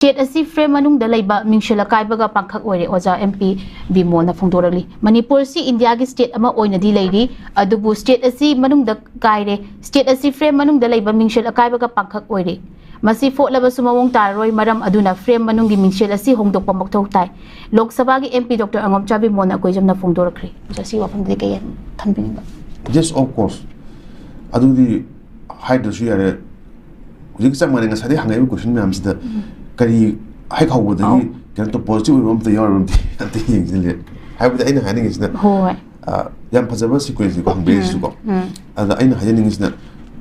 State asi frame manung da laiba mingshela kaibaga pangkhak oire oja MP Bimo na phongdorali Manipur si India gi state ama oina di leiri adubu state asi manung da kaire state asi frame manung da laiba mingshela kaibaga pangkhak oire masi fotlaba sumawong taroi maram aduna frame manung gi mingshela asi hongdokpa makthau tai Lok Sabha gi MP Dr. Angomcha Bimo na koijam na phongdorakri jasi wafam de kay thanbinga Yes, of course adu di hydrosu yare jiksa maninga sadi hangai question me amsida kari hai khau da gi kan to positive rom the yor rom the ying le hai da ina haning is na hoi yam phajaba sequence ko hangbe su ko ada ina haning is na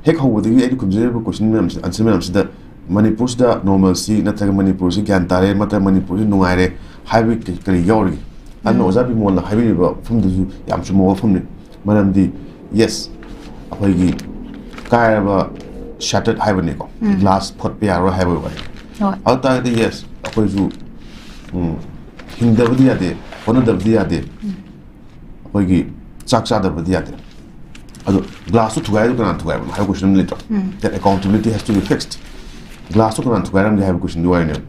he khau da gi ai kumje question me amsida answer me amsida Manipur da normalcy na tag Manipur si gyan tare mata Manipur si nungaire hai bi kari yor gi an oza bi mon la hai bi ba fum du yam su mo fum ni manam di yes apai gi kai ba shattered hai ba ni ko glass pot pe aro hai ba Outside the yes, akwai zu hingdabdi yade, honadabdi yade, akwai gi chakchadabdi yade. Ado glass to tugai kan tugai, hai question later. That accountability has to be fixed. Glass to kan tugai ram hai question duai ne.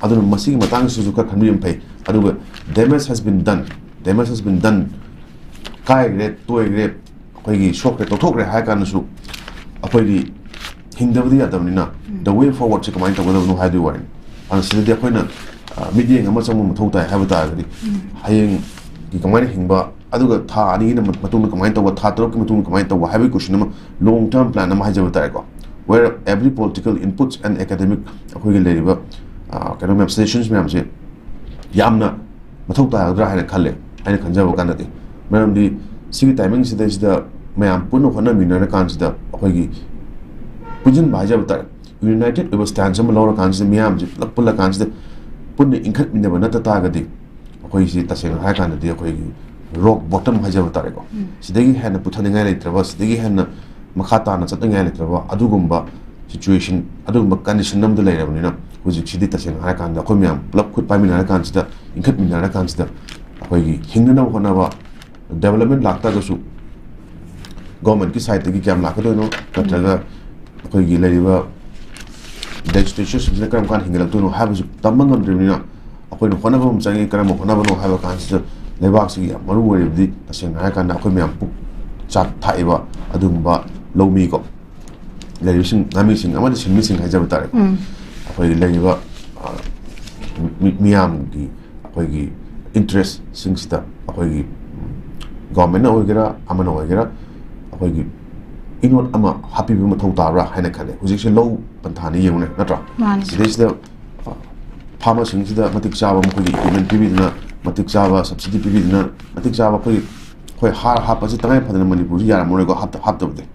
Ado masi matang su ka khanbi pai. Ado damage has been done. Damage has been done. Kai gre toy gre akwai gi shock re to thok re hai kan su akwai gi hingdabdi yadam ni na. The way forward to come into the high wine. And so the appointment, meeting a much more total have a diary. Haying the commanding himba, Aduga Tani, Matuna command over Tato, Matuna command over heavy cushion, long term plan, and Mahajavatago, where every political inputs and academic labor, academic stations, Mamsi, Yamna, Matota, Dra and Kale, and Kanjava Canadi. Madam, the city timings is the Mayam Puno Honamina consider Hogi. Pujin Bajavatar. United it was stand some lower cans the miam pulla cans the put the income in the banata target. Okay, see Tassin Hakan the rock bottom Hajavatarigo. Sidegi had a put on the traverse, Digi had a Makata and something Adugumba situation, Adugumba condition number later, who's exceeded Tassin Hakan, the Comiam, Plop could buy me Nakans the income in Nakans the Hingana Honava development Lactagosu government side the Gam Lacadano, Kataga, Ladiva. Demonstrations in the Kram Kan Hingal to have Tamang and Drina, upon one of them saying Kram of Honavano have a cancer, Levaxi, Maru of the Tasin Nakomiam, Chat Taiva, Adumba, Low Migo. Levision, I'm missing, I'm missing Hajavatari. Apoy Leva Miam, Apoy interest, since the Apoy government Ogera, Amano Ogera, Apoy. Inward ama happy with Matotara, Hennekane, who's actually low Pantani unit, Natra. This is the farmer sings the Matic Java, equipment Pivina, Matic Java, subsidy Pivina, Matic Java, quite hard happens at the time for the Manipur, Yaramorigo, half of them.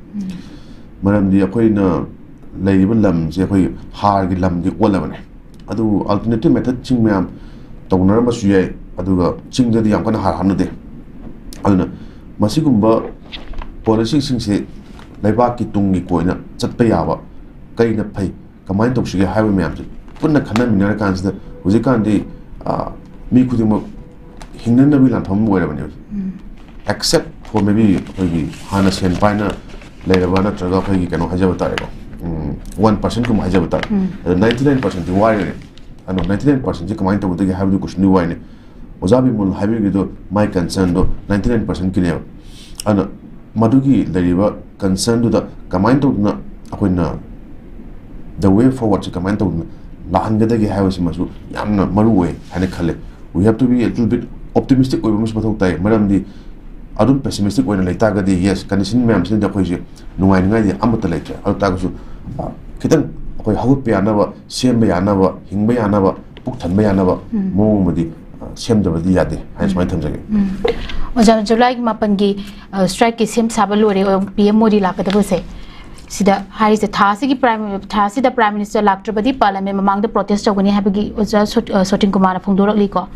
Madam, the Aquina label lums, the hard lam, the Wallamane. I do alternative method, Chingam, Tonarama Sue, I do Ching the Yankana Harhanade. I don't know. Masigumba policy since Laibaki Tungi Koina, Chatpayava, Kaina Pay, command of Sugar Highway Mamsi, put the Kanam Americans the Uzikandi Mikudimo Hinana and Tom wherever except for maybe Hannes and Pina, Laivana Tragapay can Hajavatarigo. 1% come Hajavatar, 99% the wire, and 99% the command of the have the cushion wine. Ozabi Mul Habido, my concern, 99% Kineo. And Madugi, the river concerned to the command of the way forward to command of Lahangadagi House Masu, Yamna Maruwe, and a Kale. We have to be a little bit optimistic with Musbatai, Madam the Adun pessimistic when I target the yes, condition ma'am send the question, no idea, amateur lecture, I'll tag you. Kitten, okay, how be another, same by another, hing by another, book and by another, more with the same the Yadi, hence my terms again. July Mapangi strike is him Sabalori or PM Modi Lakatabuse. Sida Harris the Tasi Prime Tasi the Prime Minister Laktrabadi Parliament among the protesters when he had was sorting command from Dora Liko.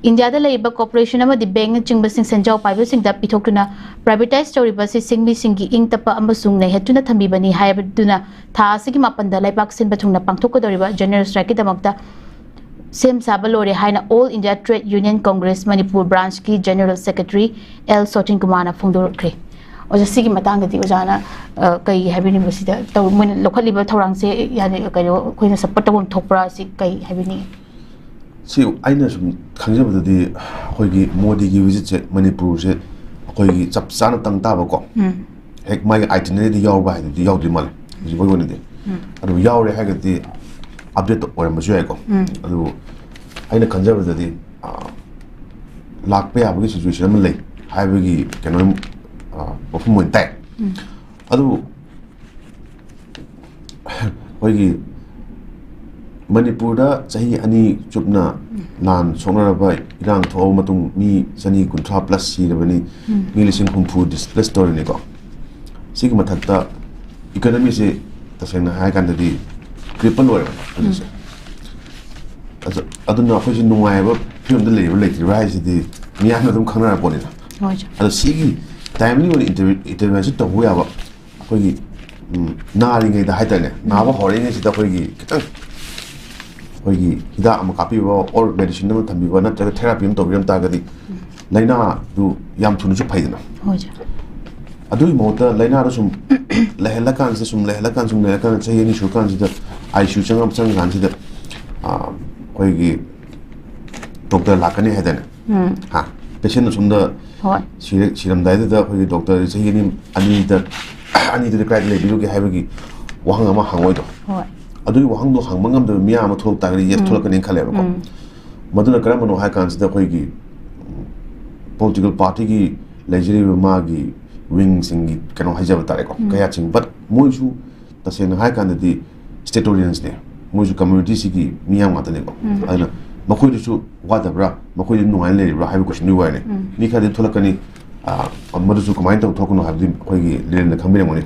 India the Labour Corporation of the Bang and Chingbasing Sanjao Pibasing that Pitokuna privatized story buses sing me singi ink tapa ambasung na hetuna tambibani hayabduna Tasi Mapanda Laibaksin Batuna Pangtoka the river General Strike the Magda. Same Sabalore Haina All India Trade Union Congress Manipur Branch Ki General Secretary L. Sotin Kumana Fundurkri. oja sigi matang da di ojana kai habini musida to mun lokhali ba thorang se yani kai khoina support tabum thokpra si kai habini si aina sum khangjaba da di khoi gi modi gi visit se manipur se khoi gi chap sana tang ta ba ko hek mai itinerary di yaw ba di yaw di mal ji boy woni de adu yaw re ha ga di update or ma jay ko adu aina khangjaba da di lak pe abagi situation ma lei haibagi keno ofum mon tai adu hoigi manipur da chahi ani chupna lan songra ba irang tho matung mi sani kuntra plus si rabani mi lising khumpu displaced story ne ko sigi mathakta economy se tasena hai kan da di cripple wa aduna khoji nuai ba film da le le rise di miya na dum khana poni na ado sigi timely one intervention to huya ba khoji na ri ngai da haita ne na ba hore ne sida khoji kitang khoji hida am kapi ba or medicine na thambi ba na therapy to biam ta ga di laina du yam thunu chu phaidina hoja adu mota laina ro sum lehla kan se sum lehla kan chai ni shu kan sida ai shu changam chang kan sida khoji doctor lakani haida ne ha patient sum da siram dai da khoji doctor chai ni ani da cry le bilu ge haibagi wahang ama hangoi do adu wahang do hang mangam da miya ma thol ta ga yes thol kan khale ba ko maduna karam no ha kan sida khoji political party gi leisure ma gi wing singi kano hajab tare ko kaya ching but moju tasen ha kan di statorians ne moju community sigi miya ma tane ko ana makoi su wada bra makoi no an le bra ha ko shni wa ne ni ka de thola kani amadu su comment to thokno ha di khoi gi le na khambe mo ne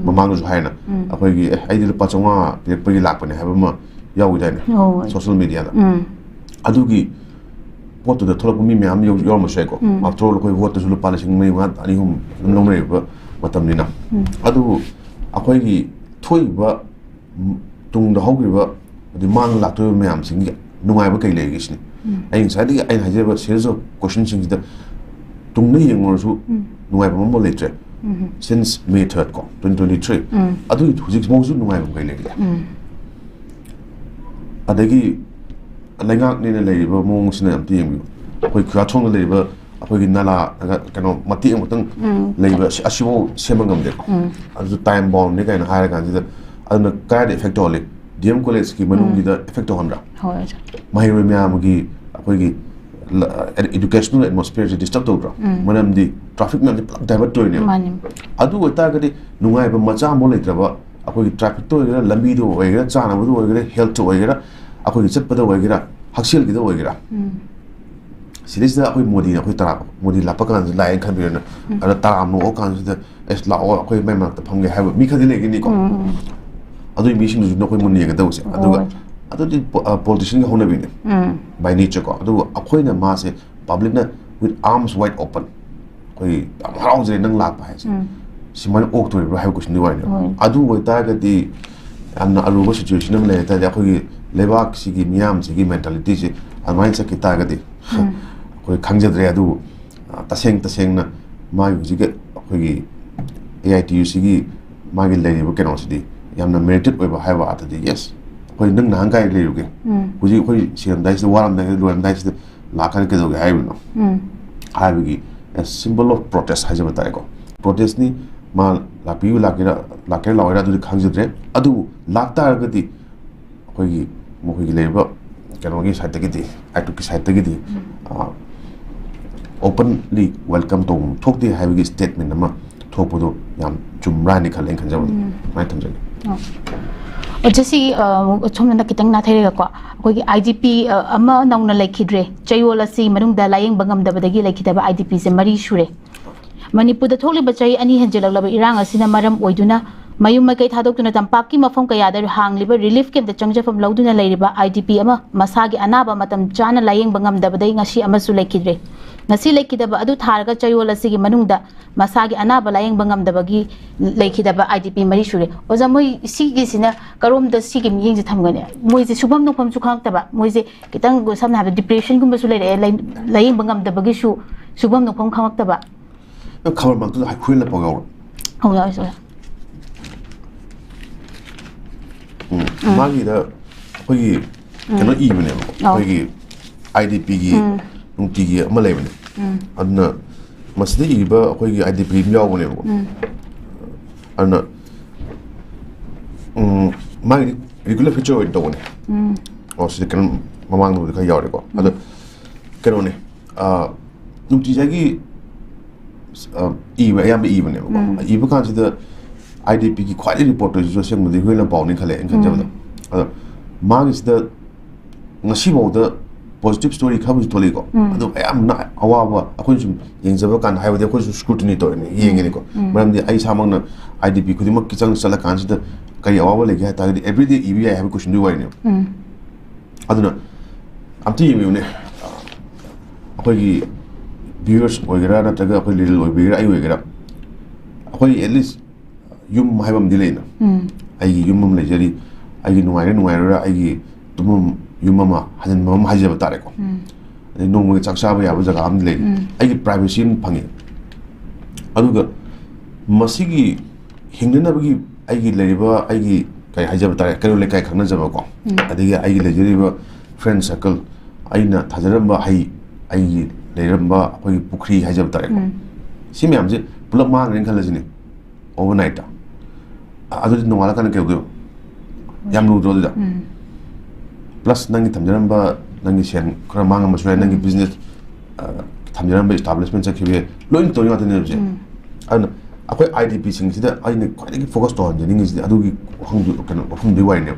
mamang su ha na khoi gi ai di pa chonga pe pe lak pa ne ha ba ma yaw da ne social media da adu gi vote da thola mi me am yo ma shai ko after all khoi vote su lu pa la sing mai wa ani hum lo mai ba matam ni na adu akhoi gi thoi ba tung da hogri ba di mang la to me am sing nungai ba kai le gi sni ai sai di ai ha je ba series of questions sing da tung ne yeng mo su nungai ba mo le tre since May 3rd ko 2023 adu hujik mo su nungai ba kai le gi adagi lengak ni le ba mo sina am ti yeng koi kha thong le ba akoi gi nala kano mati ang tang le ba asimo semangam de adu time bomb ne kai na ha kan ji da adu ka de effect ole DM college ki manung gi da effect on ra hoy mai re mya gi akoi gi educational atmosphere disturb to ra manam di traffic na divert to ne adu ta ga di nungai ba macha mo le tra ba akoi gi traffic to ga lambi do oi ga cha na bu oi ga health to oi ga akoi gi chat pa da oi ga haksel gi da oi ga series da akoi modi akoi tara modi la pa kan la en kan bi na ara tara no kan da es la o akoi mai ma ta phang ge ha mi khadi le gi ni ko adu mission ju no koi mun ye ga da se adu di politician ga hona bi ne by nature ko adu akoi na ma se public na with arms wide open koi harau je nang la pa ha si man ok to ri ha ko ni wa ne adu wa ta ga di amna aruba situation le ta ja akoi lebak si gi miam si gi mentality se amai sa kita ga di koi khangjadre adu taseng na ma yu ji ga koi gi AITU si gi ma gi le ba keno si di yamna merited oi ba ha wa ta di yes koi nang nang kai le yu ge huji koi siam dai se waram dai luan dai se la ka ke do ga ai no ha bi gi a symbol of protest ha ja ba ta ko protest ni ma la pi la ke la wa du khangjadre adu la ta ga di koi gi mo koi gi le ba kano gi side gi di I took side gi di openly welcome to talk the have statement nama talk bodo yam chumra ni khalen khan jaw mai tham jang jasi chomna na kitang na thaire ko ko gi IDP ama nauna laikhidre chayola si manung da layeng bangam da badagi laikhidaba IDP se mari shure manipur da thokli bachai ani hanjelak irang asina maram oiduna mayum mai kai thadok tuna tampaki mafam kaya da hangliba relief camp da changjafam lauduna leiriba IDP ama masagi anaba matam chana layeng bangam da badai ngasi ama su laikhidre ngasi laikhidaba adu tharga chayola sigi manungda masagi anaba layeng bangam da bagi laikhidaba IDP mari shure oja moi sigi sina karom da sigi miyeng je thamgane moi je subam nopam chu khangtaba moi je kitang go samna ha depression gumba su leire layeng bangam da bagi su subam nopam khangtaba खबर मग high खुल पाओ हो जाए सो मागी दा कोई कनो इबने कोई IDP की नुंटी की अमा लेबने अदना मसदे इबा कोई IDP यावने अदना मागी रेगुलर फीचर ओइ तोने और सिदे कन ममांग नो दिखा यावरे को अद कनो ने नुंटी जागी इबा याम इबने इबा कान सिदे IDP की क्वालिटी रिपोर्ट जो से मुझे हुए ना पाउने खले इनका जब अद मागी सिदे ngasi bawda positive story khabu toli ko adu ayam na awawa akhoi sum yengjaba kan haibade akhoi su scrutiny to ni yengeni ko maramdi ai samang na IDP khudimak kichang sala kan sida kai awawa lege ha tagdi everyday EBI have question do wai ne aduna amti yemi ne akhoi gi viewers oigara na taga akhoi little oigara ai oigara akhoi at least yum haibam dilei na ai gi yum mum lejari ai gi nuaira ai gi tumum Yumama hadin mama hajaba tareko ni nongmo chaksaaba yaba jaga am le ai privacy phangi aduga masigi hingnana bagi ai leriba ai kai hajaba tare kai le kai khangna jaba ko adigi ai lejeriba friend circle aina thajaramba ai leramba koi pukri hajaba tare ko simi amje pulak ma ngin khalajini overnight adu nongala kan ke go yam lu do da plus nangi tamjaramba nangi shen khara manga masura nangi business tamjaramba establishment sakhibe loin to yata ne je an akoi IDP sing sida aine khwai focus to han jeni ngi adugi hangdu kan ofum di wai ne